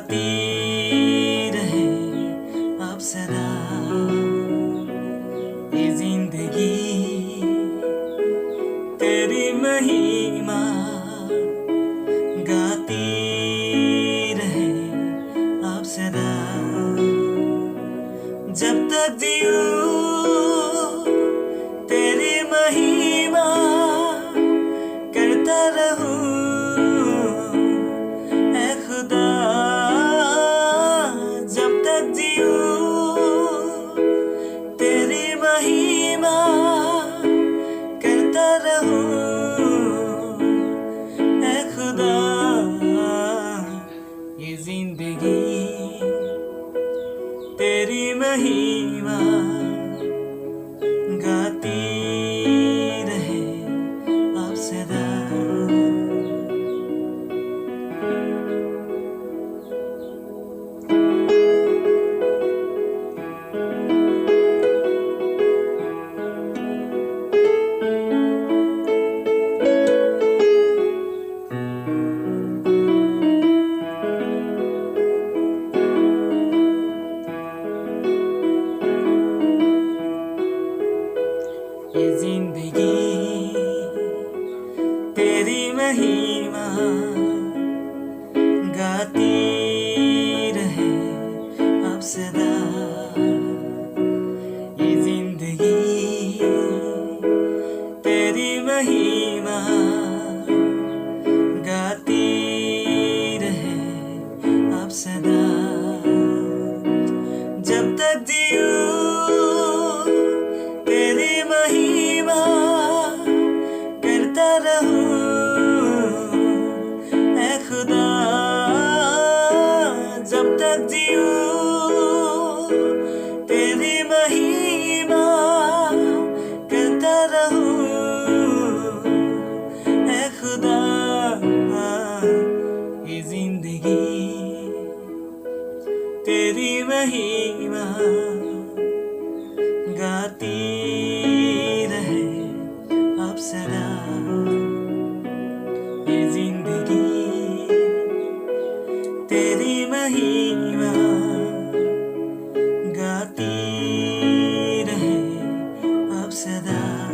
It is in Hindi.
गाती रहे अब सदा ये जिंदगी तेरी महिमा गाती रहे अब सदा जब तक जीऊं तेरी महिमा करता रहूं ऐ खुदा जब तक जीऊं तेरी महिमा करता रहूं ऐ खुदा ये जिंदगी तेरी महिमा गाती रहे अब सदा ये जिंदगी तेरी महिमा गाती रहे अब सदा ये जिंदगी तेरी महिमा गाती रहे अब सदा जब तक जीऊं तेरी महिमा करता रहूं ऐ खुदा जब तक जीऊं तेरी महिमा करता रहूं ऐ खुदा ये जिंदगी तेरी महिमा गाती रहे अब सदा ये जिंदगी तेरी महिमा गाती रहे अब सदा।